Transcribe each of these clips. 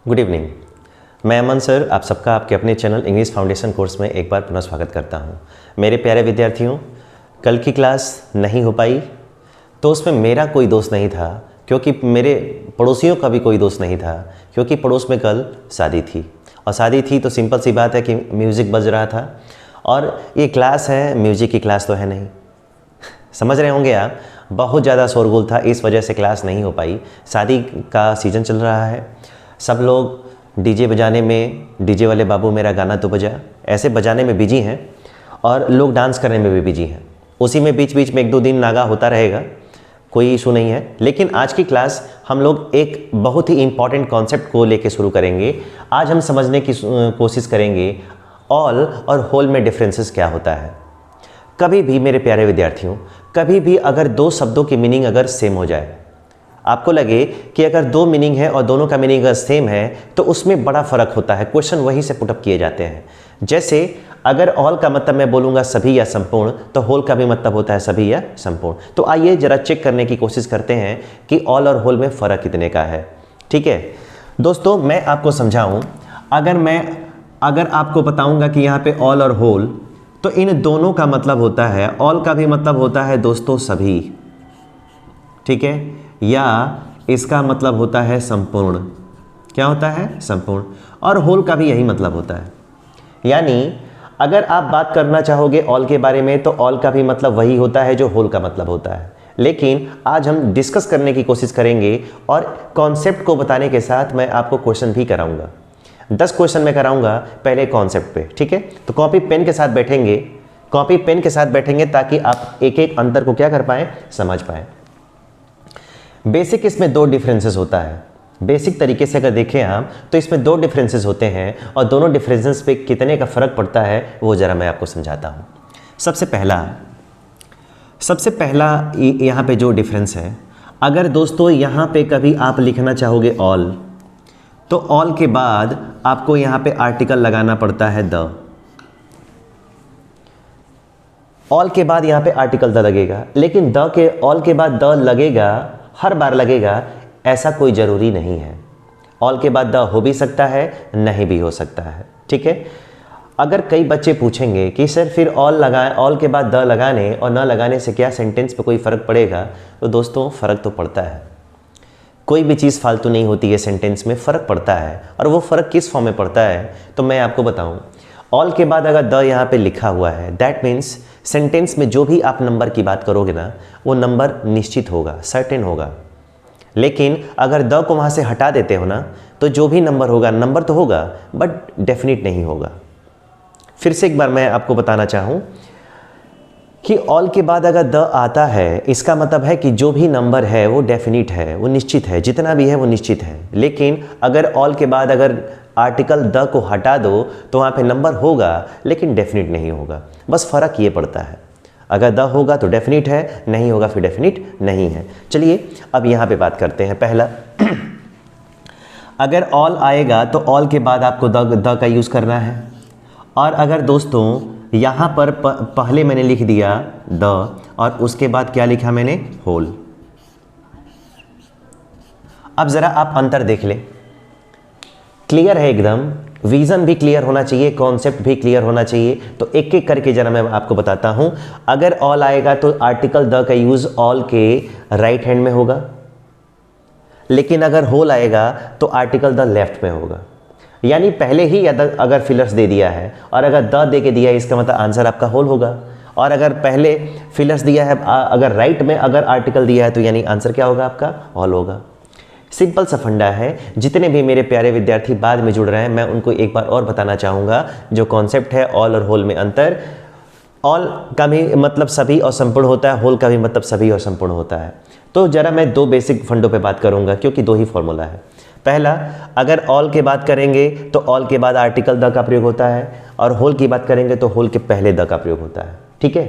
Good evening. मैं अमन sir आप सबका आपके अपने चैनल इंग्लिश फाउंडेशन कोर्स में एक बार पुनः स्वागत करता हूं। मेरे प्यारे विद्यार्थियों, कल की क्लास नहीं हो पाई तो उसमें मेरा कोई दोष नहीं था, क्योंकि मेरे पड़ोसियों का भी कोई दोष नहीं था, क्योंकि पड़ोस में कल शादी थी और शादी थी तो सिंपल सी बात है कि म्यूज़िक बज रहा था और ये क्लास है, म्यूज़िक की क्लास तो है नहीं। समझ रहे होंगे आप, बहुत ज़्यादा शोरगुल था, इस वजह से क्लास नहीं हो पाई। शादी का सीज़न चल रहा है, सब लोग डीजे बजाने में, डीजे वाले बाबू मेरा गाना तो बजा, ऐसे बजाने में बिजी हैं और लोग डांस करने में भी बिजी हैं। उसी में बीच बीच में एक दो दिन नागा होता रहेगा, कोई इशू नहीं है। लेकिन आज की क्लास हम लोग एक बहुत ही इम्पॉर्टेंट कॉन्सेप्ट को लेके शुरू करेंगे। आज हम समझने की कोशिश करेंगे ऑल और होल में डिफरेंसेस क्या होता है। कभी भी मेरे प्यारे विद्यार्थियों, कभी भी अगर दो शब्दों की मीनिंग अगर सेम हो जाए, आपको लगे कि अगर दो मीनिंग है और दोनों का मीनिंग अगर सेम है तो उसमें बड़ा फ़र्क होता है, क्वेश्चन वहीं से पुटअप किए जाते हैं। जैसे अगर ऑल का मतलब मैं बोलूँगा सभी या संपूर्ण, तो होल का भी मतलब होता है सभी या संपूर्ण। तो आइए ज़रा चेक करने की कोशिश करते हैं कि ऑल और होल में फ़र्क कितने का है। ठीक है दोस्तों, मैं आपको समझाऊँ, अगर आपको बताऊँगा कि यहाँ पे ऑल और होल, तो इन दोनों का मतलब होता है, ऑल का भी मतलब होता है दोस्तों सभी, ठीक है, या इसका मतलब होता है संपूर्ण। क्या होता है? संपूर्ण। और होल का भी यही मतलब होता है। यानी अगर आप बात करना चाहोगे ऑल के बारे में तो ऑल का भी मतलब वही होता है जो होल का मतलब होता है। लेकिन आज हम डिस्कस करने की कोशिश करेंगे और कॉन्सेप्ट को बताने के साथ मैं आपको क्वेश्चन भी कराऊंगा। 10 क्वेश्चन मैं कराऊंगा पहले कॉन्सेप्ट पे, ठीक है। तो कॉपी पेन के साथ बैठेंगे, ताकि आप एक एक अंतर को क्या कर पाएँ, समझ पाएँ। बेसिक इसमें दो डिफरेंसेस होता है। बेसिक तरीके से अगर देखें आप तो इसमें दो डिफरेंसेस होते हैं और दोनों डिफरेंसेस पे कितने का फ़र्क पड़ता है वो ज़रा मैं आपको समझाता हूँ। सबसे पहला यहाँ पे जो डिफरेंस है, अगर दोस्तों यहाँ पे कभी आप लिखना चाहोगे ऑल, तो ऑल के बाद आपको यहाँ पे आर्टिकल लगाना पड़ता है द। ऑल के बाद यहाँ पे आर्टिकल द लगेगा, लेकिन ऑल के बाद द लगेगा, हर बार लगेगा, ऐसा कोई ज़रूरी नहीं है। ऑल के बाद द हो भी सकता है, नहीं भी हो सकता है, ठीक है। अगर कई बच्चे पूछेंगे कि सर फिर ऑल के बाद द लगाने और न लगाने से क्या सेंटेंस पे कोई फ़र्क पड़ेगा, तो दोस्तों फ़र्क तो पड़ता है। कोई भी चीज़ फालतू नहीं होती है, सेंटेंस में फ़र्क पड़ता है। और वो फ़र्क किस फॉर्म में पड़ता है तो मैं आपको बताऊँ। ऑल के बाद अगर द यहाँ पे लिखा हुआ है, दैट मीन्स सेंटेंस में जो भी आप नंबर की बात करोगे ना, वो नंबर निश्चित होगा, सर्टेन होगा। लेकिन अगर द को वहाँ से हटा देते हो ना, तो जो भी नंबर होगा, नंबर तो होगा बट डेफिनिट नहीं होगा। फिर से एक बार मैं आपको बताना चाहूँ कि ऑल के बाद अगर द आता है, इसका मतलब है कि जो भी नंबर है वो डेफिनिट है, वो निश्चित है, जितना भी है वो निश्चित है। लेकिन अगर ऑल के बाद अगर आर्टिकल द को हटा दो तो वहाँ पे नंबर होगा लेकिन डेफिनिट नहीं होगा। बस फ़र्क ये पड़ता है, अगर द होगा तो डेफिनिट है, नहीं होगा फिर डेफिनिट नहीं है। चलिए अब यहाँ पे बात करते हैं। पहला, अगर ऑल आएगा तो ऑल के बाद आपको द का यूज़ करना है। और अगर दोस्तों यहाँ पर पहले मैंने लिख दिया द और उसके बाद क्या लिखा मैंने, होल। अब ज़रा आप अंतर देख लें, क्लियर है एकदम, विज़न भी क्लियर होना चाहिए, कॉन्सेप्ट भी क्लियर होना चाहिए। तो एक एक करके जरा मैं आपको बताता हूँ। अगर ऑल आएगा तो आर्टिकल द का यूज़ ऑल के राइट हैंड में होगा, लेकिन अगर होल आएगा तो आर्टिकल द लेफ्ट में होगा। यानी पहले ही अगर फिलर्स दे दिया है और अगर द दे के दिया है, इसका मतलब आंसर आपका होल होगा। और अगर पहले फिलर्स दिया है, अगर राइट में अगर आर्टिकल दिया है, तो यानी आंसर क्या होगा आपका, होल होगा। सिंपल सा फंडा है। जितने भी मेरे प्यारे विद्यार्थी बाद में जुड़ रहे हैं, मैं उनको एक बार और बताना चाहूँगा जो कॉन्सेप्ट है ऑल और होल में अंतर। ऑल का भी मतलब सभी और संपूर्ण होता है, होल का भी मतलब सभी और संपूर्ण होता है। तो ज़रा मैं दो बेसिक फंडों पे बात करूँगा, क्योंकि दो ही फॉर्मूला है। पहला, अगर ऑल के बात करेंगे तो ऑल के बाद आर्टिकल द का प्रयोग होता है, और होल की बात करेंगे तो होल के पहले द का प्रयोग होता है, ठीक है।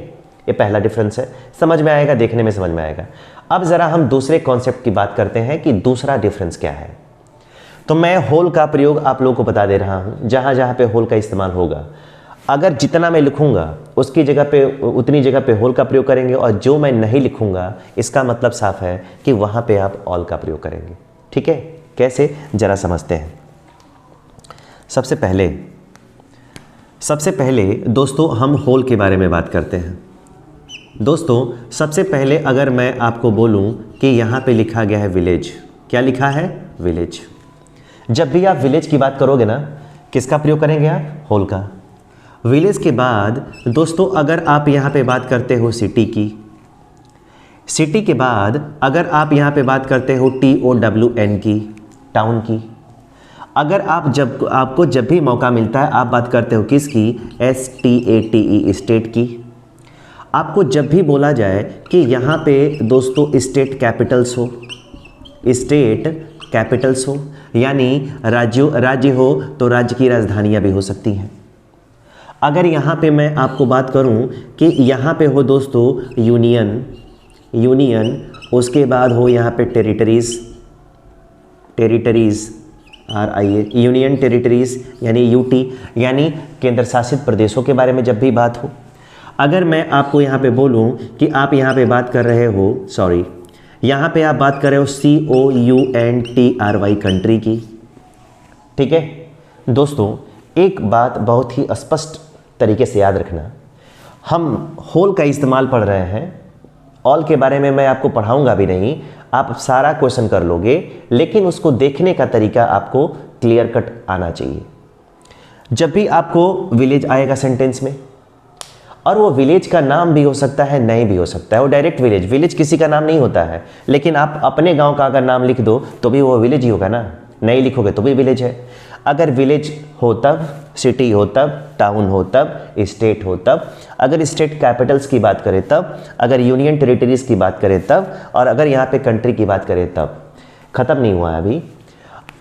ये पहला डिफरेंस है, समझ में आएगा, देखने में समझ में आएगा। अब ज़रा हम दूसरे कॉन्सेप्ट की बात करते हैं कि दूसरा डिफरेंस क्या है। तो मैं होल का प्रयोग आप लोगों को बता दे रहा हूँ, जहाँ जहाँ पे होल का इस्तेमाल होगा। अगर जितना मैं लिखूँगा उसकी जगह पे, उतनी जगह पे होल का प्रयोग करेंगे, और जो मैं नहीं लिखूँगा इसका मतलब साफ है कि वहाँ पे आप ऑल का प्रयोग करेंगे, ठीक है। कैसे, ज़रा समझते हैं। सबसे पहले दोस्तों हम होल के बारे में बात करते हैं। दोस्तों सबसे पहले अगर मैं आपको बोलूं कि यहाँ पे लिखा गया है विलेज, क्या लिखा है? विलेज। जब भी आप विलेज की बात करोगे ना, किसका प्रयोग करेंगे आप? होल का। विलेज के बाद दोस्तों अगर आप यहाँ पे बात करते हो सिटी की, सिटी के बाद अगर आप यहाँ पे बात करते हो TOWN की, टाउन की, अगर आपको जब भी मौका मिलता है आप बात करते हो किसकी? STATE, स्टेट की। आपको जब भी बोला जाए कि यहाँ पे दोस्तों स्टेट कैपिटल्स हो, यानी राज्य हो तो राज्य की राजधानियाँ भी हो सकती हैं। अगर यहाँ पे मैं आपको बात करूँ कि यहाँ पे हो दोस्तों यूनियन, उसके बाद हो यहाँ पे टेरिटरीज़ यूनियन टेरिटरीज़ यानी UT, यानी केंद्र शासित प्रदेशों के बारे में जब भी बात हो। अगर मैं आपको यहाँ पे बोलूँ कि आप यहाँ पे बात कर रहे हो, यहाँ पे आप बात कर रहे हो COUNTRY, कंट्री की, ठीक है दोस्तों। एक बात बहुत ही स्पष्ट तरीके से याद रखना, हम होल का इस्तेमाल पढ़ रहे हैं, ऑल के बारे में मैं आपको पढ़ाऊंगा भी नहीं, आप सारा क्वेश्चन कर लोगे, लेकिन उसको देखने का तरीका आपको क्लियर कट आना चाहिए। जब भी आपको विलेज आएगा सेंटेंस में, और वो विलेज का नाम भी हो सकता है, नहीं भी हो सकता है, वो डायरेक्ट विलेज किसी का नाम नहीं होता है, लेकिन आप अपने गांव का अगर नाम लिख दो तो भी वो विलेज ही होगा ना, नहीं लिखोगे तो भी विलेज है। अगर विलेज हो तब, सिटी हो तब, टाउन हो तब, स्टेट हो तब, अगर स्टेट कैपिटल्स की बात करें तब, अगर यूनियन टेरिटरीज़ की बात करें तब, और अगर यहाँ पे कंट्री की बात करें तब। ख़त्म नहीं हुआ है अभी।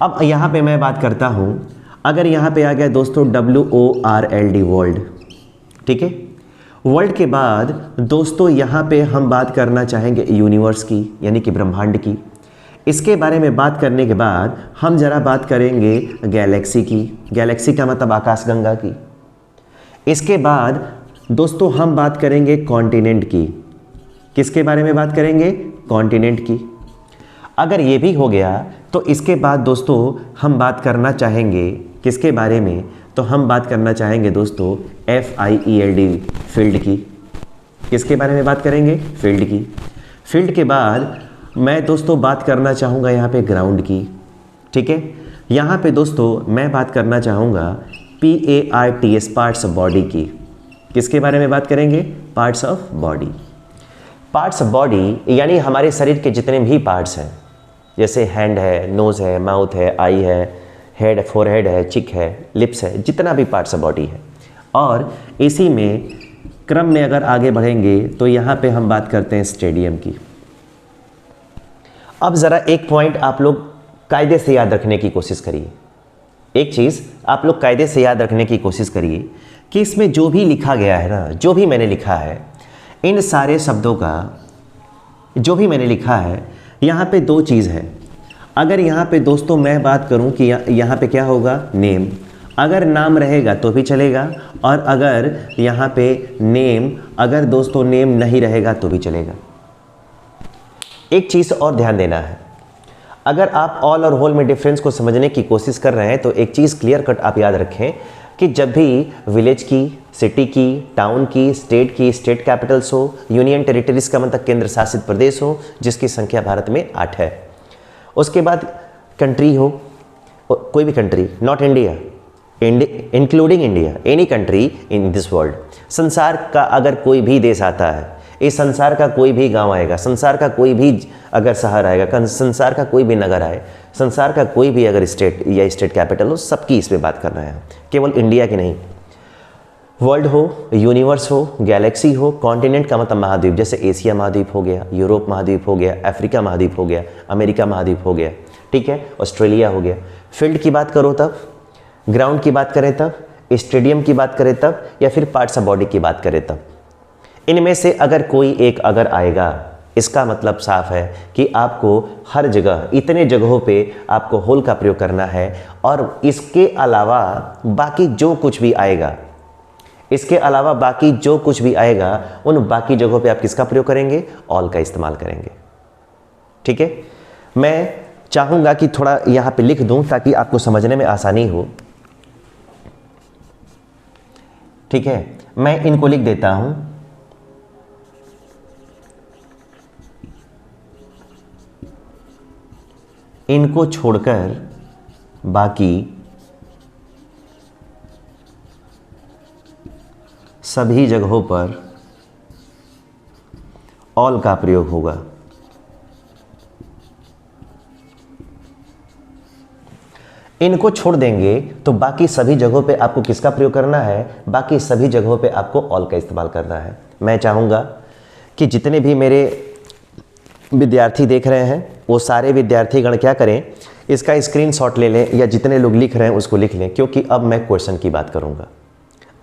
अब यहाँ पे मैं बात करता हूँ, अगर यहाँ पे आ गया दोस्तों WORLD, वर्ल्ड, ठीक है। वर्ल्ड के बाद दोस्तों यहाँ पे हम बात करना चाहेंगे यूनिवर्स की, यानी कि ब्रह्मांड की। इसके बारे में बात करने के बाद हम ज़रा बात करेंगे गैलेक्सी की, गैलेक्सी का मतलब आकाशगंगा की। इसके बाद दोस्तों हम बात करेंगे कॉन्टिनेंट की। किसके बारे में बात करेंगे? कॉन्टिनेंट की। अगर ये भी हो गया तो इसके बाद दोस्तों हम बात करना चाहेंगे किसके बारे में? तो हम बात करना चाहेंगे दोस्तों FIELD, फील्ड की। किसके बारे में बात करेंगे? फील्ड की। फील्ड के बाद मैं दोस्तों बात करना चाहूँगा यहाँ पे ग्राउंड की, ठीक है। यहाँ पे दोस्तों मैं बात करना चाहूँगा PARTS, पार्ट्स ऑफ बॉडी की। किसके बारे में बात करेंगे? Parts of body. Parts of body यानी हमारे शरीर के जितने भी पार्ट्स हैं, जैसे हैंड है, नोज़ है, माउथ है, आई है, हेड, फोरहेड है, चिक है, लिप्स है, जितना भी पार्ट्स ऑफ बॉडी है। और इसी में क्रम में अगर आगे बढ़ेंगे तो यहाँ पे हम बात करते हैं स्टेडियम की। अब ज़रा एक पॉइंट आप लोग कायदे से याद रखने की कोशिश करिए। एक चीज़ आप लोग कायदे से याद रखने की कोशिश करिए कि इसमें जो भी लिखा गया है ना, जो भी मैंने लिखा है, इन सारे शब्दों का जो भी मैंने लिखा है, यहाँ पे दो चीज़ है। अगर यहाँ पे दोस्तों मैं बात करूँ कि यहाँ पे क्या होगा? नेम। अगर नाम रहेगा तो भी चलेगा, और अगर यहाँ पे अगर दोस्तों नेम नहीं रहेगा तो भी चलेगा। एक चीज़ और ध्यान देना है, अगर आप ऑल और होल में डिफरेंस को समझने की कोशिश कर रहे हैं तो एक चीज़ क्लियर कट आप याद रखें कि जब भी विलेज की, सिटी की, टाउन की, स्टेट की, स्टेट कैपिटल्स हो, यूनियन टेरिटरीज़ का मतलब केंद्र शासित प्रदेश हो जिसकी संख्या भारत में 8 है, उसके बाद कंट्री हो, कोई भी country, not India, including India, any country in this world, संसार का अगर कोई भी देश आता है, इस संसार का कोई भी गांव आएगा, संसार का कोई भी अगर शहर आएगा, संसार का कोई भी नगर आए, संसार का कोई भी अगर स्टेट या स्टेट कैपिटल हो, सबकी इस पे बात कर रहे हैं, केवल इंडिया की नहीं। वर्ल्ड हो, यूनिवर्स हो, गैलेक्सी हो, कॉन्टिनेंट का मतलब महाद्वीप, जैसे एशिया महाद्वीप हो गया, यूरोप महाद्वीप हो गया, अफ्रीका महाद्वीप हो गया, अमेरिका महाद्वीप हो गया, ठीक है, ऑस्ट्रेलिया हो गया। फील्ड की बात करो तब, ग्राउंड की बात करें तब, स्टेडियम की बात करें तब, या फिर पार्ट्स ऑफ बॉडी की बात करें तब। इनमें से अगर कोई एक अगर आएगा, इसका मतलब साफ है कि आपको हर जगह, इतने जगहों पे आपको होल का प्रयोग करना है, और इसके अलावा बाकी जो कुछ भी आएगा, इसके अलावा बाकी जो कुछ भी आएगा, उन बाकी जगहों पे आप किसका प्रयोग करेंगे? ऑल का इस्तेमाल करेंगे, ठीक है। मैं चाहूँगा कि थोड़ा यहाँ पे लिख दूँ ताकि आपको समझने में आसानी हो। ठीक है, मैं इनको लिख देता हूं, इनको छोड़कर बाकी सभी जगहों पर ऑल का प्रयोग होगा। इनको छोड़ देंगे तो बाकी सभी जगहों पे आपको किसका प्रयोग करना है? बाकी सभी जगहों पे आपको ऑल का इस्तेमाल करना है। मैं चाहूँगा कि जितने भी मेरे विद्यार्थी देख रहे हैं वो सारे विद्यार्थीगण क्या करें, इसका स्क्रीनशॉट ले लें, या जितने लोग लिख रहे हैं उसको लिख लें, क्योंकि अब मैं क्वेश्चन की बात करूँगा।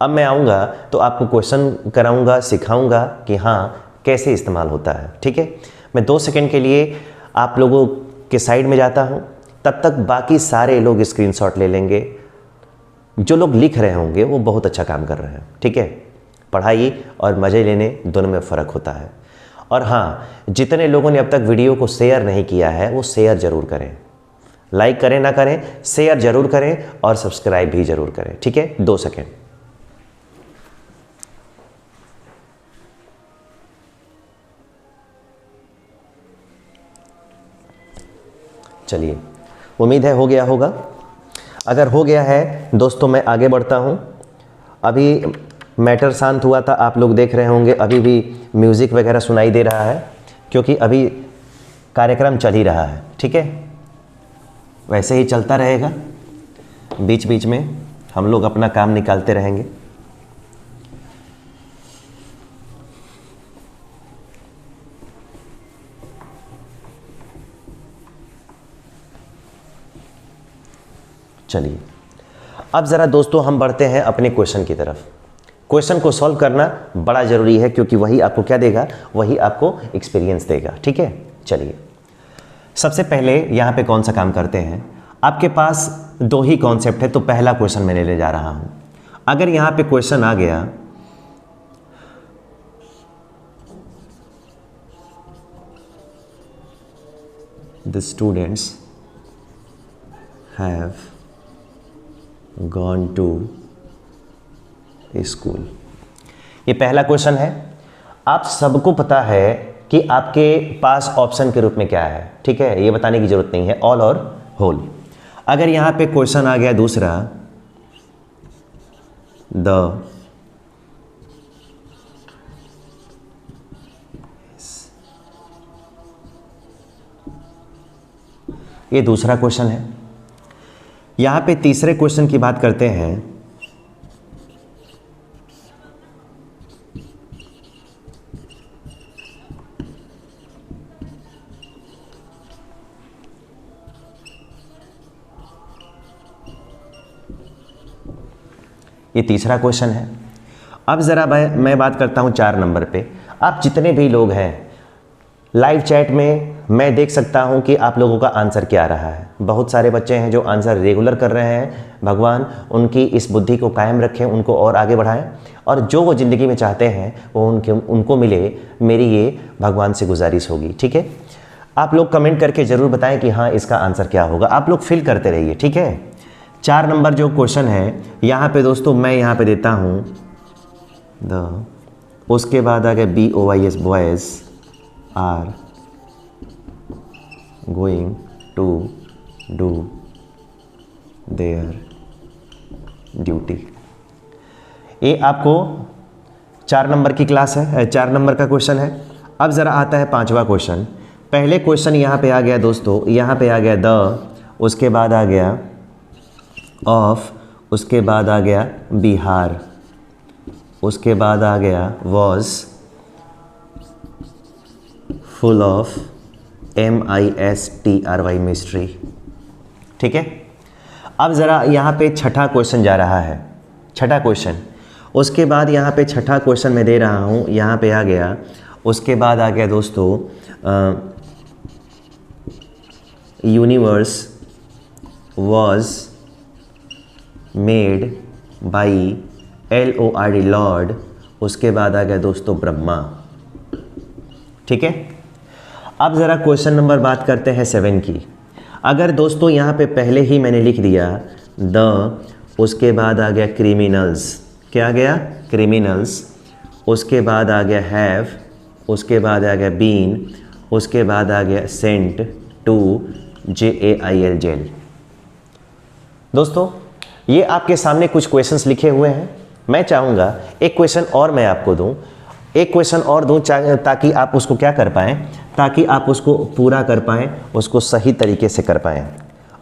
अब मैं आऊँगा तो आपको क्वेश्चन कराऊँगा, सिखाऊँगा कि हाँ कैसे इस्तेमाल होता है। ठीक है, मैं 2 सेकंड के लिए आप लोगों के साइड में जाता हूँ, तब तक बाकी सारे लोग स्क्रीनशॉट ले लेंगे। जो लोग लिख रहे होंगे वो बहुत अच्छा काम कर रहे हैं। ठीक है, पढ़ाई और मज़े लेने दोनों में फ़र्क होता है। और हाँ, जितने लोगों ने अब तक वीडियो को शेयर नहीं किया है वो शेयर ज़रूर करें, लाइक करें ना करें, शेयर ज़रूर करें और सब्सक्राइब भी ज़रूर करें। ठीक है, 2 सेकंड। चलिए, उम्मीद है हो गया होगा। अगर हो गया है दोस्तों, मैं आगे बढ़ता हूँ। अभी मैटर शांत हुआ था, आप लोग देख रहे होंगे अभी भी म्यूज़िक वगैरह सुनाई दे रहा है, क्योंकि अभी कार्यक्रम चल ही रहा है। ठीक है, वैसे ही चलता रहेगा, बीच बीच में हम लोग अपना काम निकालते रहेंगे। चलिए, अब ज़रा दोस्तों हम बढ़ते हैं अपने क्वेश्चन की तरफ। क्वेश्चन को सॉल्व करना बड़ा ज़रूरी है, क्योंकि वही आपको क्या देगा, वही आपको एक्सपीरियंस देगा। ठीक है, चलिए सबसे पहले यहाँ पे कौन सा काम करते हैं। आपके पास 2 ही कॉन्सेप्ट है, तो पहला क्वेश्चन मैं ले जा रहा हूँ। अगर यहाँ पे क्वेश्चन आ गया, the students have gone to school, ये पहला क्वेश्चन है। आप सबको पता है कि आपके पास ऑप्शन के रूप में क्या है। ठीक है, ये बताने की जरूरत नहीं है, ऑल और होल। अगर यहां पे क्वेश्चन आ गया दूसरा, द ये दूसरा क्वेश्चन है। यहां पे तीसरे क्वेश्चन की बात करते हैं, ये तीसरा क्वेश्चन है। अब ज़रा मैं बात करता हूँ 4 नंबर पे। आप जितने भी लोग हैं लाइव चैट में, मैं देख सकता हूँ कि आप लोगों का आंसर क्या रहा है। बहुत सारे बच्चे हैं जो आंसर रेगुलर कर रहे हैं। भगवान उनकी इस बुद्धि को कायम रखें, उनको और आगे बढ़ाएं, और जो वो ज़िंदगी में चाहते हैं वो उनको मिले, मेरी ये भगवान से गुजारिश होगी। ठीक है, आप लोग कमेंट करके ज़रूर बताएं कि हाँ इसका आंसर क्या होगा। आप लोग फिल करते रहिए। ठीक है, 4 नंबर जो क्वेश्चन है यहाँ पे दोस्तों, मैं यहाँ पे देता हूँ द, उसके बाद आ गया BOYS, boys are going to do their duty. ये आपको 4 नंबर की क्लास है, 4 नंबर का क्वेश्चन है। अब ज़रा आता है 5वां क्वेश्चन। पहले क्वेश्चन यहाँ पे आ गया दोस्तों, यहाँ पे आ गया द, उसके बाद आ गया ऑफ, उसके बाद आ गया बिहार, उसके बाद आ गया was, full of MISTRY mystery. ठीक है, अब ज़रा यहाँ पे छठा क्वेश्चन जा रहा है, छठा क्वेश्चन। उसके बाद यहाँ पे छठा क्वेश्चन मैं दे रहा हूँ, यहाँ पे आ गया, उसके बाद आ गया दोस्तों universe was made by LORD Lord, उसके बाद आ गया दोस्तों ब्रह्मा। ठीक है, अब ज़रा क्वेश्चन नंबर बात करते हैं 7 की। अगर दोस्तों यहाँ पे पहले ही मैंने लिख दिया द, उसके बाद आ गया क्रिमिनल्स, क्या आ गया, क्रिमिनल्स, उसके बाद आ गया हैव, उसके बाद आ गया बीन, उसके बाद आ गया सेंट टू JAIL जेल। दोस्तों ये आपके सामने कुछ क्वेश्चंस लिखे हुए हैं। मैं चाहूँगा एक क्वेश्चन और मैं आपको दूं, एक क्वेश्चन और दूं ताकि आप उसको क्या कर पाएँ, ताकि आप उसको पूरा कर पाएँ, उसको सही तरीके से कर पाएँ।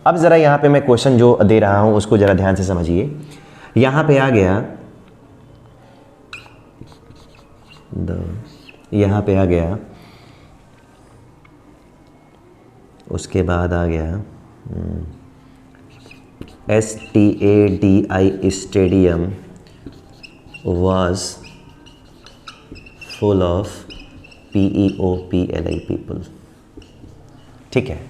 अब ज़रा यहाँ पे मैं क्वेश्चन जो दे रहा हूँ उसको ज़रा ध्यान से समझिए। यहाँ पे आ गया यहाँ पे आ गया, उसके बाद आ गया STADI stadium was full of PEOPLI people। ठीक है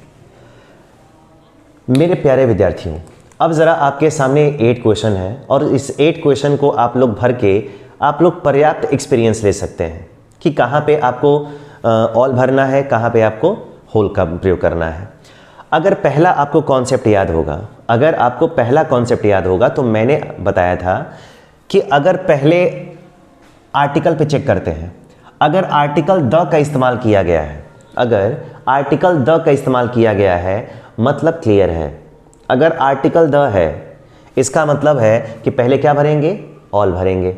मेरे प्यारे विद्यार्थियों, अब ज़रा आपके सामने 8 क्वेश्चन है और इस 8 क्वेश्चन को आप लोग भर के आप लोग पर्याप्त एक्सपीरियंस ले सकते हैं कि कहाँ पे आपको ऑल भरना है, कहाँ पे आपको होल का प्रयोग करना है। अगर पहला आपको कॉन्सेप्ट याद होगा, अगर आपको पहला कॉन्सेप्ट याद होगा तो मैंने बताया था कि अगर पहले आर्टिकल पे चेक करते हैं, अगर आर्टिकल द का इस्तेमाल किया गया है, अगर आर्टिकल द का इस्तेमाल किया गया है मतलब क्लियर है। अगर आर्टिकल द है इसका मतलब है कि पहले क्या भरेंगे, ऑल भरेंगे।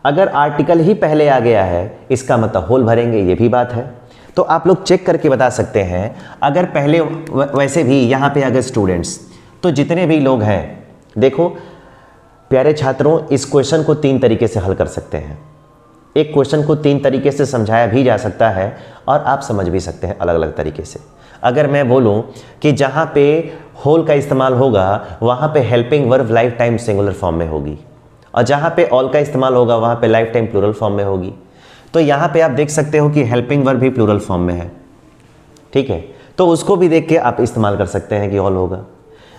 अगर आर्टिकल ही पहले आ गया है इसका मतलब होल भरेंगे, ये भी बात है। तो आप लोग चेक करके बता सकते हैं। अगर पहले वैसे भी यहाँ पे अगर स्टूडेंट्स, तो जितने भी लोग हैं, देखो प्यारे छात्रों, इस क्वेश्चन को 3 तरीके से हल कर सकते हैं। एक क्वेश्चन को 3 तरीके से समझाया भी जा सकता है और आप समझ भी सकते हैं अलग अलग तरीके से। अगर मैं बोलूं कि जहां पे होल का इस्तेमाल होगा वहां पे helping verb life time singular form में होगी और जहां पे ऑल का इस्तेमाल होगा वहां पे लाइफ टाइम प्लूरल फॉर्म में होगी। तो यहाँ पे आप देख सकते हो कि हेल्पिंग वर्ब भी प्लूरल फॉर्म में है। ठीक है, तो उसको भी देख के आप इस्तेमाल कर सकते हैं कि ऑल होगा।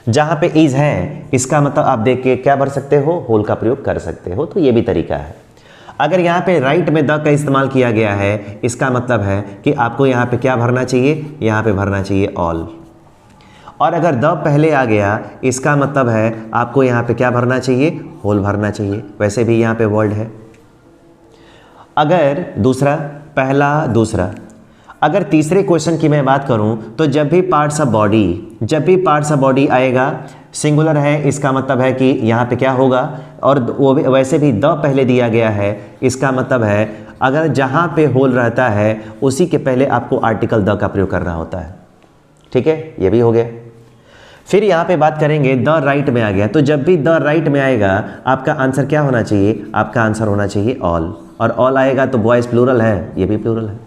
जहाँ पे इज है इसका मतलब आप देख के क्या भर सकते हो, होल का प्रयोग कर सकते हो। तो ये भी तरीका है। अगर यहाँ पे राइट में द का इस्तेमाल किया गया है इसका मतलब है कि आपको यहाँ पे क्या भरना चाहिए, यहाँ पे भरना चाहिए ऑल। और अगर द पहले आ गया इसका मतलब है आपको यहाँ पे क्या भरना चाहिए, होल भरना चाहिए। वैसे भी यहाँ पे वर्ड है। अगर दूसरा, पहला दूसरा, अगर तीसरे क्वेश्चन की मैं बात करूं तो जब भी पार्ट्स ऑफ बॉडी, जब भी पार्ट्स ऑफ बॉडी आएगा सिंगुलर है इसका मतलब है कि यहाँ पे क्या होगा। और वो वैसे भी द पहले दिया गया है इसका मतलब है अगर जहाँ पे होल रहता है उसी के पहले आपको आर्टिकल द का प्रयोग करना होता है। ठीक है, ये भी हो गया। फिर यहाँ पे बात करेंगे द राइट में आ गया, तो जब भी द राइट में आएगा आपका आंसर क्या होना चाहिए, आपका आंसर होना चाहिए ऑल। और ऑल आएगा तो बॉयज़ प्लूरल है, ये भी प्लूरल है।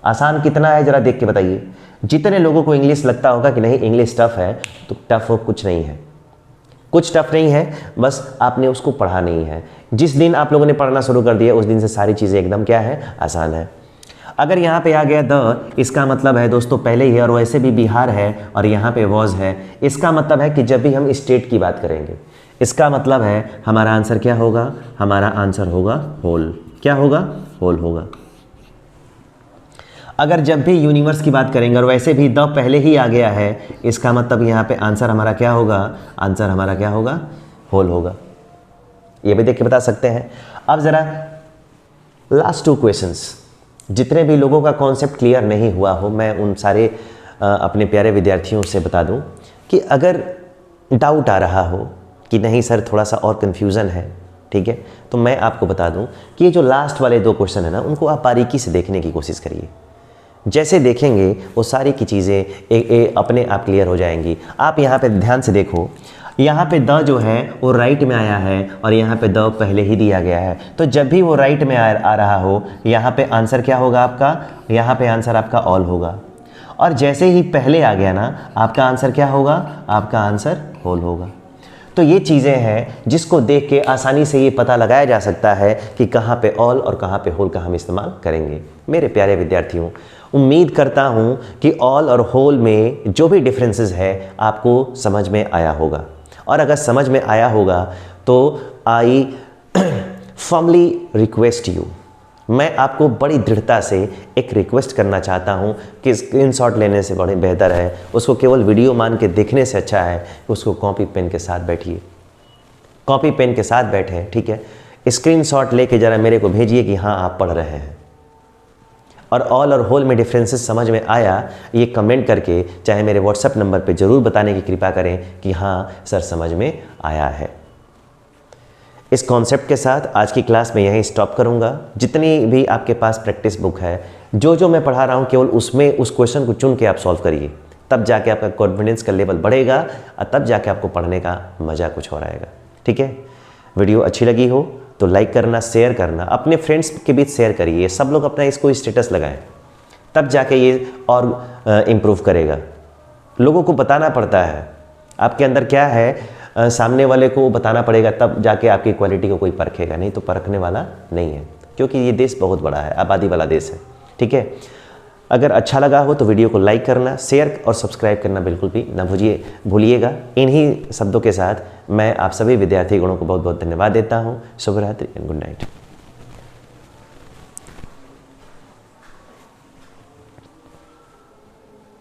आसान कितना है ज़रा देख के बताइए। जितने लोगों को इंग्लिश लगता होगा कि नहीं इंग्लिश टफ है, तो टफ कुछ नहीं है, कुछ टफ नहीं है, बस आपने उसको पढ़ा नहीं है। जिस दिन आप लोगों ने पढ़ना शुरू कर दिया उस दिन से सारी चीज़ें एकदम क्या है, आसान है। अगर यहाँ पे आ गया द, इसका मतलब है दोस्तों पहले ही है और वैसे भी बिहार है और यहाँ पे वॉज है, इसका मतलब है कि जब भी हम स्टेट की बात करेंगे इसका मतलब है हमारा आंसर क्या होगा, हमारा आंसर होगा होल। क्या होगा, होल होगा। अगर जब भी यूनिवर्स की बात करेंगे और वैसे भी द पहले ही आ गया है इसका मतलब यहाँ पे आंसर हमारा क्या होगा, आंसर हमारा क्या होगा, होल होगा। ये भी देख के बता सकते हैं। अब ज़रा लास्ट 2 क्वेश्चंस, जितने भी लोगों का कॉन्सेप्ट क्लियर नहीं हुआ हो मैं उन सारे अपने प्यारे विद्यार्थियों से बता दूं कि अगर डाउट आ रहा हो कि नहीं सर थोड़ा सा और कन्फ्यूज़न है, ठीक है, तो मैं आपको बता दूं कि ये जो लास्ट वाले 2 क्वेश्चन है ना उनको आप बारीकी से देखने की कोशिश करिए। जैसे देखेंगे वो सारी की चीज़ें अपने आप क्लियर हो जाएंगी। आप यहाँ पे ध्यान से देखो, यहाँ पे द जो है वो राइट में आया है और यहाँ पे द पहले ही दिया गया है। तो जब भी वो राइट में आ रहा हो यहाँ पे आंसर क्या होगा आपका, यहाँ पे आंसर आपका ऑल होगा। और जैसे ही पहले आ गया ना आपका आंसर क्या होगा, आपका आंसर होल होगा। तो ये चीज़ें हैं जिसको देख के आसानी से ये पता लगाया जा सकता है कि कहाँ पे ऑल और कहाँ पे होल का हम इस्तेमाल करेंगे। मेरे प्यारे विद्यार्थियों, उम्मीद करता हूँ कि ऑल और होल में जो भी डिफरेंसेस है आपको समझ में आया होगा। और अगर समझ में आया होगा तो आई फर्मली रिक्वेस्ट यू, मैं आपको बड़ी दृढ़ता से एक रिक्वेस्ट करना चाहता हूं कि स्क्रीनशॉट लेने से बड़े बेहतर है, उसको केवल वीडियो मान के देखने से अच्छा है उसको कॉपी पेन के साथ बैठिए, कॉपी पेन के साथ बैठे हैं, ठीक है, स्क्रीनशॉट लेके ज़रा मेरे को भेजिए कि हाँ आप पढ़ रहे हैं। और ऑल और होल में डिफरेंसेस समझ में आया, ये कमेंट करके चाहे मेरे व्हाट्सएप नंबर पे ज़रूर बताने की कृपा करें कि हाँ सर समझ में आया है। इस कॉन्सेप्ट के साथ आज की क्लास में यहीं स्टॉप करूँगा। जितनी भी आपके पास प्रैक्टिस बुक है, जो मैं पढ़ा रहा हूँ, केवल उसमें उस क्वेश्चन को चुन के आप सॉल्व करिए, तब जाके आपका कॉन्फिडेंस का लेवल बढ़ेगा और तब जाके आपको पढ़ने का मज़ा कुछ और आएगा। ठीक है, वीडियो अच्छी लगी हो तो लाइक करना, शेयर करना, अपने फ्रेंड्स के बीच शेयर करिए, सब लोग अपना इसको स्टेटस लगाएं, तब जाके ये और इम्प्रूव करेगा। लोगों को बताना पड़ता है आपके अंदर क्या है, सामने वाले को बताना पड़ेगा, तब जाके आपकी क्वालिटी को कोई परखेगा, नहीं तो परखने वाला नहीं है, क्योंकि ये देश बहुत बड़ा है, आबादी वाला देश है। ठीक है, अगर अच्छा लगा हो तो वीडियो को लाइक करना, शेयर और सब्सक्राइब करना बिल्कुल भी ना भूलिएगा। इन्हीं शब्दों के साथ मैं आप सभी विद्यार्थी गणों को बहुत बहुत धन्यवाद देता हूँ। शुभ रात्रि एंड गुड नाइट।